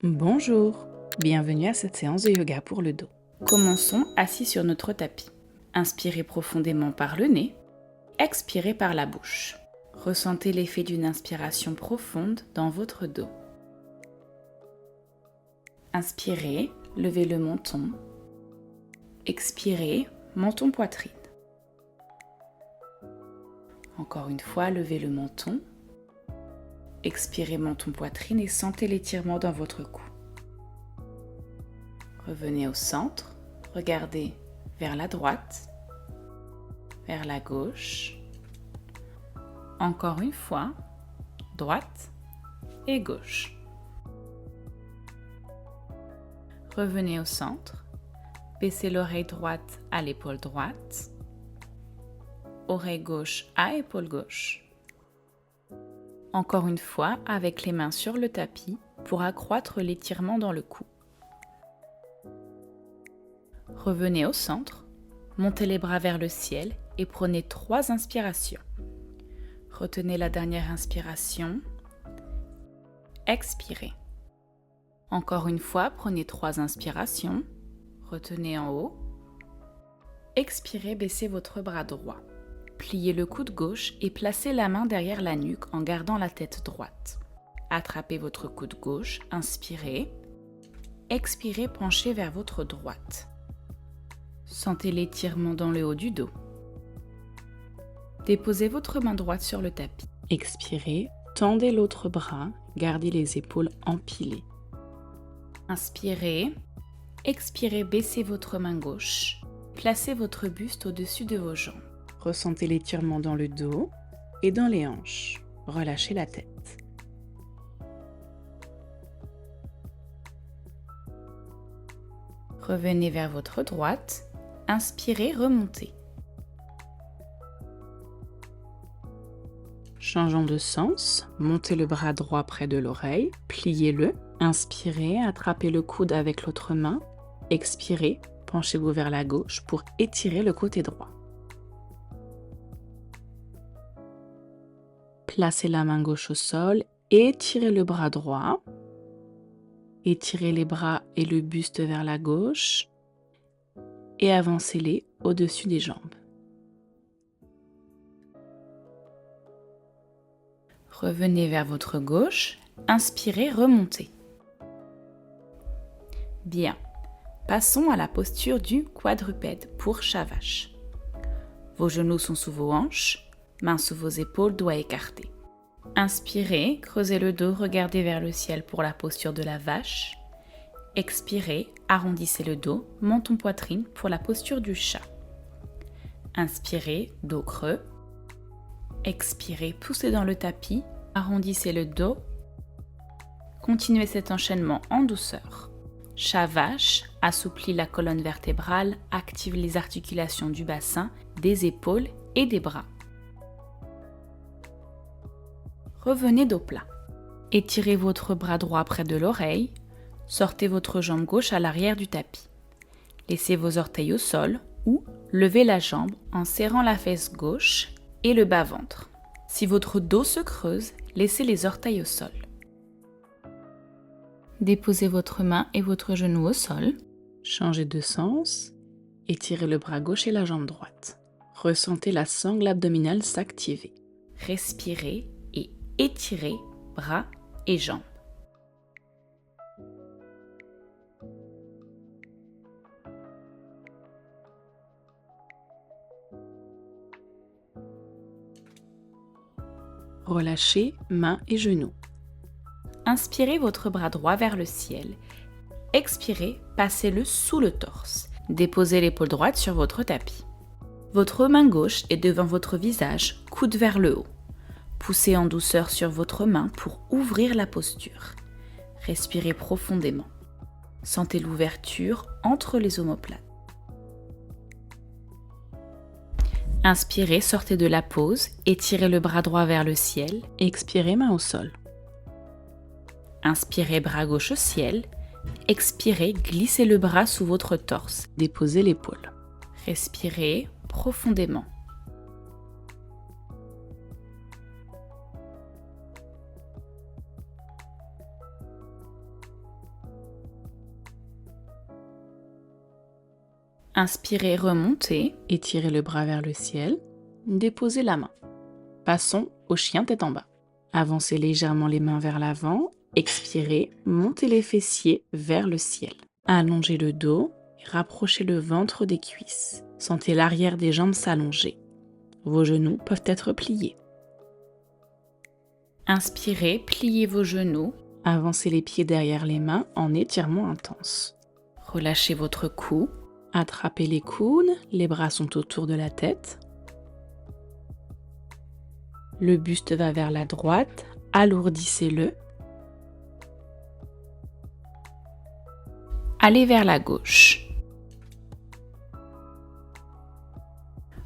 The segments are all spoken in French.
Bonjour, bienvenue à cette séance de yoga pour le dos. Commençons assis sur notre tapis. Inspirez profondément par le nez, expirez par la bouche. Ressentez l'effet d'une inspiration profonde dans votre dos. Inspirez, levez le menton. Expirez, menton-poitrine. Encore une fois, levez le menton. Expirez menton-poitrine et sentez l'étirement dans votre cou. Revenez au centre, regardez vers la droite, vers la gauche. Encore une fois, droite et gauche. Revenez au centre, baissez l'oreille droite à l'épaule droite, oreille gauche à épaule gauche. Encore une fois, avec les mains sur le tapis pour accroître l'étirement dans le cou. Revenez au centre, montez les bras vers le ciel et prenez 3 inspirations. Retenez la dernière inspiration. Expirez. Encore une fois, prenez 3 inspirations. Retenez en haut. Expirez, baissez votre bras droit. Pliez le coude gauche et placez la main derrière la nuque en gardant la tête droite. Attrapez votre coude gauche, inspirez. Expirez, penchez vers votre droite. Sentez l'étirement dans le haut du dos. Déposez votre main droite sur le tapis. Expirez, tendez l'autre bras, gardez les épaules empilées. Inspirez, expirez, baissez votre main gauche. Placez votre buste au-dessus de vos jambes. Ressentez l'étirement dans le dos et dans les hanches. Relâchez la tête. Revenez vers votre droite. Inspirez, remontez. Changeons de sens. Montez le bras droit près de l'oreille. Pliez-le. Inspirez, attrapez le coude avec l'autre main. Expirez, penchez-vous vers la gauche pour étirer le côté droit. Placez la main gauche au sol, étirez le bras droit, étirez les bras et le buste vers la gauche et avancez-les au-dessus des jambes. Revenez vers votre gauche, inspirez, remontez. Bien, passons à la posture du quadrupède pour chat vache. Vos genoux sont sous vos hanches. Mains sous vos épaules, doigts écartés. Inspirez, creusez le dos, regardez vers le ciel pour la posture de la vache. Expirez, arrondissez le dos, menton-poitrine pour la posture du chat. Inspirez, dos creux. Expirez, poussez dans le tapis, arrondissez le dos. Continuez cet enchaînement en douceur. Chat-vache, assouplit la colonne vertébrale, active les articulations du bassin, des épaules et des bras. Revenez dos plat. Étirez votre bras droit près de l'oreille. Sortez votre jambe gauche à l'arrière du tapis. Laissez vos orteils au sol ou levez la jambe en serrant la fesse gauche et le bas-ventre. Si votre dos se creuse, laissez les orteils au sol. Déposez votre main et votre genou au sol. Changez de sens. Étirez le bras gauche et la jambe droite. Ressentez la sangle abdominale s'activer. Respirez et étirez bras et jambes. Relâchez mains et genoux. Inspirez votre bras droit vers le ciel. Expirez, passez-le sous le torse. Déposez l'épaule droite sur votre tapis. Votre main gauche est devant votre visage, coude vers le haut. Poussez en douceur sur votre main pour ouvrir la posture. Respirez profondément. Sentez l'ouverture entre les omoplates. Inspirez, sortez de la pause, étirez le bras droit vers le ciel. Expirez, main au sol. Inspirez, bras gauche au ciel. Expirez, glissez le bras sous votre torse. Déposez l'épaule. Respirez profondément. Inspirez, remontez. Étirez le bras vers le ciel. Déposez la main. Passons au chien tête en bas. Avancez légèrement les mains vers l'avant. Expirez, montez les fessiers vers le ciel. Allongez le dos et rapprochez le ventre des cuisses. Sentez l'arrière des jambes s'allonger. Vos genoux peuvent être pliés. Inspirez, pliez vos genoux. Avancez les pieds derrière les mains en étirement intense. Relâchez votre cou. Attrapez les coudes, les bras sont autour de la tête. Le buste va vers la droite, alourdissez-le. Allez vers la gauche.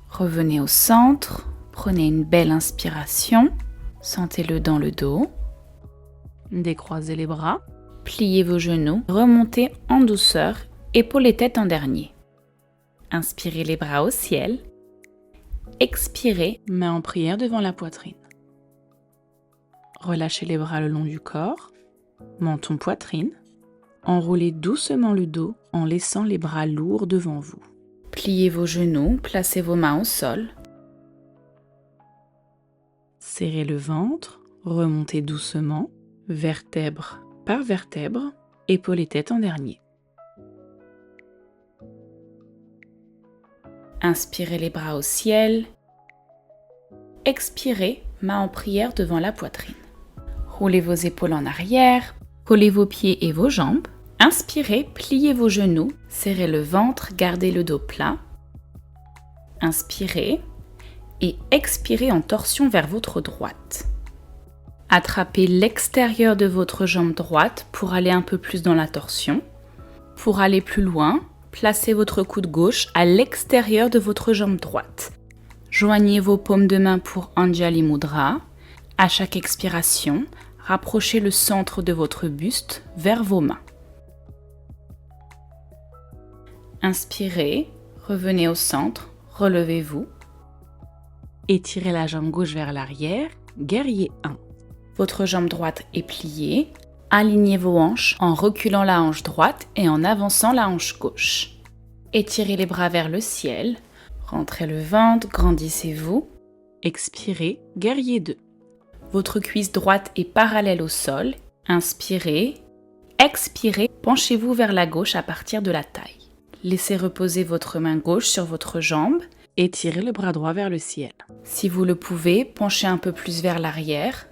Revenez au centre, prenez une belle inspiration, sentez-le dans le dos. Décroisez les bras. Pliez vos genoux, remontez en douceur, épaules et tête en dernier. Inspirez les bras au ciel. Expirez. Main en prière devant la poitrine. Relâchez les bras le long du corps. Menton poitrine. Enroulez doucement le dos en laissant les bras lourds devant vous. Pliez vos genoux, placez vos mains au sol. Serrez le ventre, remontez doucement, vertèbre par vertèbre, épaules et tête en dernier. Inspirez les bras au ciel. Expirez, main en prière devant la poitrine. Roulez vos épaules en arrière, collez vos pieds et vos jambes. Inspirez, pliez vos genoux, serrez le ventre, gardez le dos plat. Inspirez et expirez en torsion vers votre droite. Attrapez l'extérieur de votre jambe droite pour aller un peu plus dans la torsion. Pour aller plus loin, placez votre coude gauche à l'extérieur de votre jambe droite. Joignez vos paumes de main pour Anjali Mudra. À chaque expiration, rapprochez le centre de votre buste vers vos mains. Inspirez, revenez au centre, relevez-vous. Étirez la jambe gauche vers l'arrière, guerrier 1. Votre jambe droite est pliée. Alignez vos hanches en reculant la hanche droite et en avançant la hanche gauche. Étirez les bras vers le ciel. Rentrez le ventre, grandissez-vous. Expirez, guerrier 2. Votre cuisse droite est parallèle au sol. Inspirez. Expirez, penchez-vous vers la gauche à partir de la taille. Laissez reposer votre main gauche sur votre jambe. Étirez le bras droit vers le ciel. Si vous le pouvez, penchez un peu plus vers l'arrière.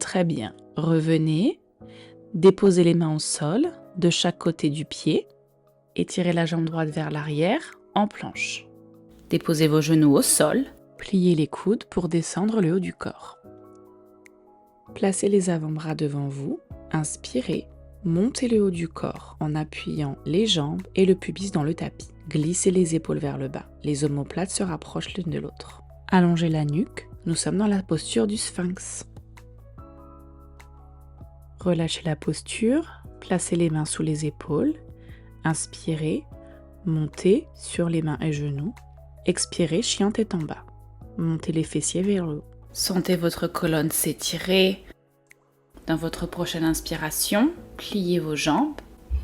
Très bien. Revenez. Déposez les mains au sol, de chaque côté du pied. Étirez la jambe droite vers l'arrière, en planche. Déposez vos genoux au sol. Pliez les coudes pour descendre le haut du corps. Placez les avant-bras devant vous. Inspirez. Montez le haut du corps en appuyant les jambes et le pubis dans le tapis. Glissez les épaules vers le bas. Les omoplates se rapprochent l'une de l'autre. Allongez la nuque. Nous sommes dans la posture du sphinx. Relâchez la posture. Placez les mains sous les épaules. Inspirez. Montez sur les mains et genoux. Expirez, chien tête en bas. Montez les fessiers vers le haut. Sentez votre colonne s'étirer. Dans votre prochaine inspiration, pliez vos jambes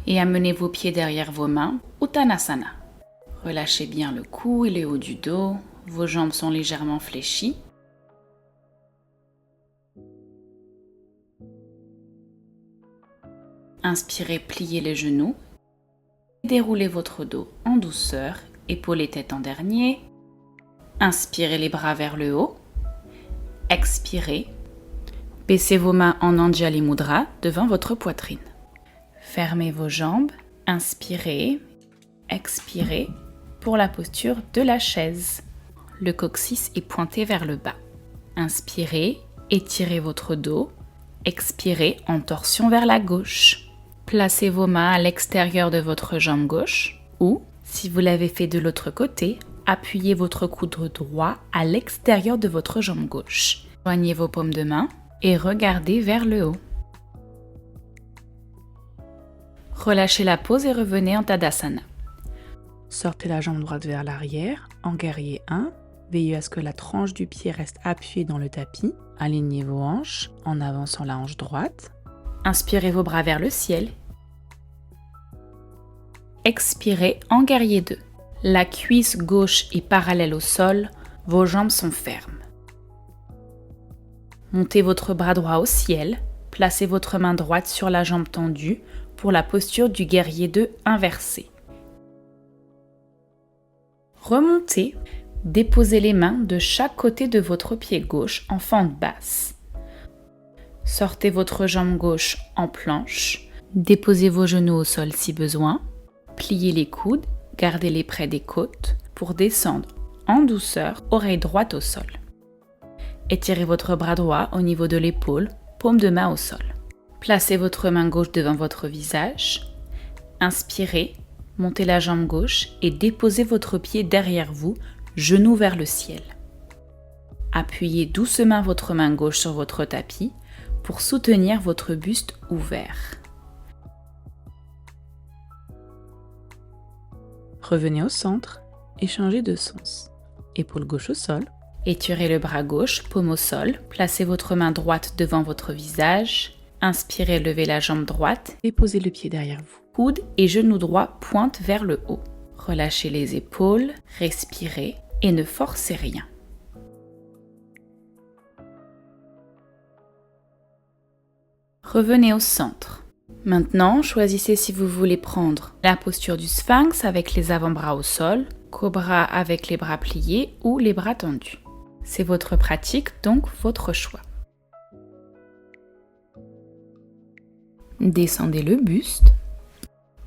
et amenez vos pieds derrière vos mains, Uttanasana. Relâchez bien le cou et le haut du dos. Vos jambes sont légèrement fléchies. Inspirez, pliez les genoux. Déroulez votre dos en douceur, épaules et tête en dernier. Inspirez les bras vers le haut. Expirez. Baissez vos mains en Anjali Mudra devant votre poitrine. Fermez vos jambes. Inspirez. Expirez pour la posture de la chaise. Le coccyx est pointé vers le bas. Inspirez. Étirez votre dos. Expirez en torsion vers la gauche. Placez vos mains à l'extérieur de votre jambe gauche ou, si vous l'avez fait de l'autre côté, appuyez votre coude droit à l'extérieur de votre jambe gauche. Joignez vos paumes de main et regardez vers le haut. Relâchez la pose et revenez en Tadasana. Sortez la jambe droite vers l'arrière, en guerrier 1. Veillez à ce que la tranche du pied reste appuyée dans le tapis. Alignez vos hanches en avançant la hanche droite. Inspirez vos bras vers le ciel. expirez en guerrier 2. La cuisse gauche est parallèle au sol, vos jambes sont fermes. Montez votre bras droit au ciel, placez votre main droite sur la jambe tendue pour la posture du guerrier 2 inversé. Remontez, déposez les mains de chaque côté de votre pied gauche en fente basse. Sortez votre jambe gauche en planche, déposez vos genoux au sol si besoin, pliez les coudes, gardez-les près des côtes pour descendre en douceur, oreille droite au sol. Étirez votre bras droit au niveau de l'épaule, paume de main au sol. Placez votre main gauche devant votre visage. Inspirez, montez la jambe gauche et déposez votre pied derrière vous, genou vers le ciel. Appuyez doucement votre main gauche sur votre tapis pour soutenir votre buste ouvert. Revenez au centre et changez de sens. Épaule gauche au sol. Étirez le bras gauche, paume au sol. Placez votre main droite devant votre visage. Inspirez, levez la jambe droite. Déposez le pied derrière vous. Coude et genou droit pointent vers le haut. Relâchez les épaules, respirez et ne forcez rien. Revenez au centre. Maintenant, choisissez si vous voulez prendre la posture du sphinx avec les avant-bras au sol, cobra avec les bras pliés ou les bras tendus. C'est votre pratique, donc votre choix. Descendez le buste.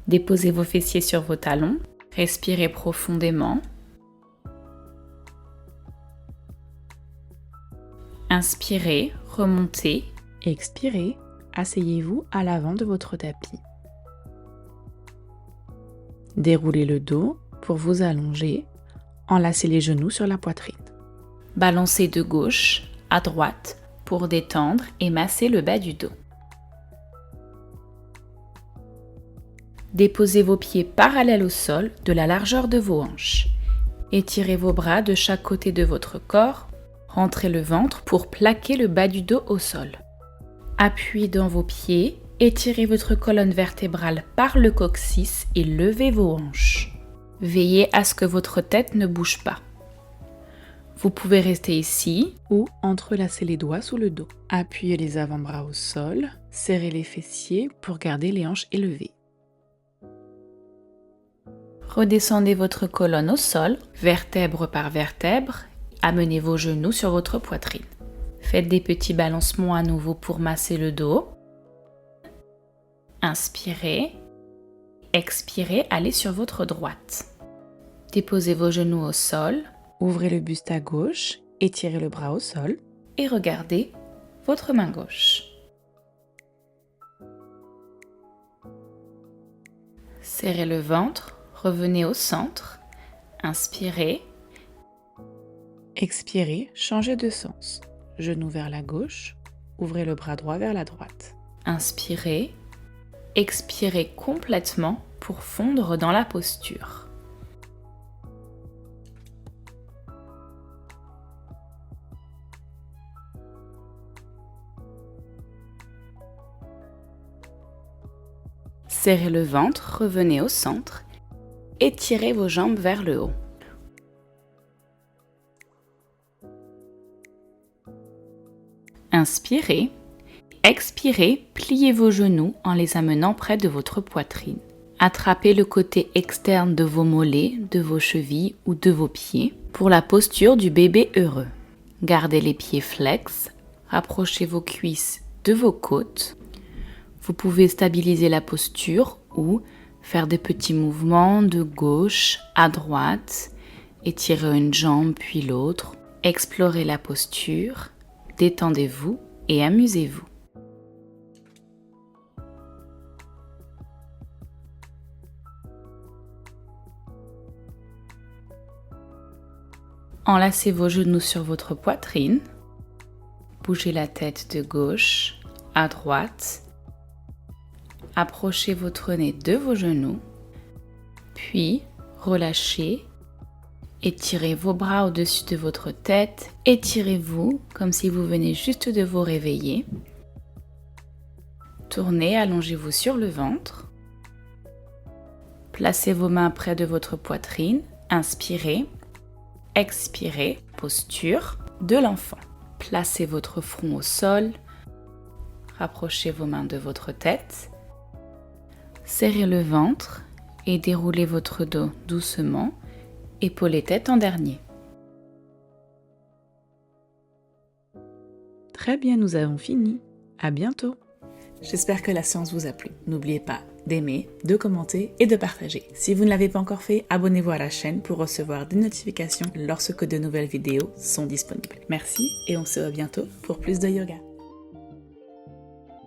Déposez vos fessiers sur vos talons. Respirez profondément. Inspirez, remontez. Expirez, asseyez-vous à l'avant de votre tapis. Déroulez le dos pour vous allonger. Enlacez les genoux sur la poitrine. Balancez de gauche à droite pour détendre et masser le bas du dos. Déposez vos pieds parallèles au sol de la largeur de vos hanches. Étirez vos bras de chaque côté de votre corps. Rentrez le ventre pour plaquer le bas du dos au sol. Appuyez dans vos pieds, étirez votre colonne vertébrale par le coccyx et levez vos hanches. Veillez à ce que votre tête ne bouge pas. Vous pouvez rester ici ou entrelacer les doigts sous le dos. Appuyez les avant-bras au sol, serrez les fessiers pour garder les hanches élevées. Redescendez votre colonne au sol, vertèbre par vertèbre. Amenez vos genoux sur votre poitrine. Faites des petits balancements à nouveau pour masser le dos. Inspirez. Expirez, allez sur votre droite. Déposez vos genoux au sol. Ouvrez le buste à gauche, étirez le bras au sol. Et regardez votre main gauche. Serrez le ventre, revenez au centre. Inspirez. Expirez, changez de sens. Genou vers la gauche, ouvrez le bras droit vers la droite. Inspirez, expirez complètement pour fondre dans la posture. Serrez le ventre, revenez au centre, étirez vos jambes vers le haut. Inspirez, expirez, pliez vos genoux en les amenant près de votre poitrine. Attrapez le côté externe de vos mollets, de vos chevilles ou de vos pieds pour la posture du bébé heureux. Gardez les pieds flex, rapprochez vos cuisses de vos côtes. Vous pouvez stabiliser la posture ou faire des petits mouvements de gauche à droite, étirer une jambe puis l'autre, explorez la posture. Détendez-vous et amusez-vous. Enlacez vos genoux sur votre poitrine. Bougez la tête de gauche à droite. Approchez votre nez de vos genoux. Puis, relâchez. Étirez vos bras au-dessus de votre tête. Étirez-vous comme si vous venez juste de vous réveiller. Tournez, allongez-vous sur le ventre. Placez vos mains près de votre poitrine. Inspirez. Expirez. Posture de l'enfant. Placez votre front au sol. Rapprochez vos mains de votre tête. Serrez le ventre et déroulez votre dos doucement. Épaules et tête en dernier. Très bien, nous avons fini. À bientôt. J'espère que la séance vous a plu. N'oubliez pas d'aimer, de commenter et de partager. Si vous ne l'avez pas encore fait, abonnez-vous à la chaîne pour recevoir des notifications lorsque de nouvelles vidéos sont disponibles. Merci et on se voit bientôt pour plus de yoga.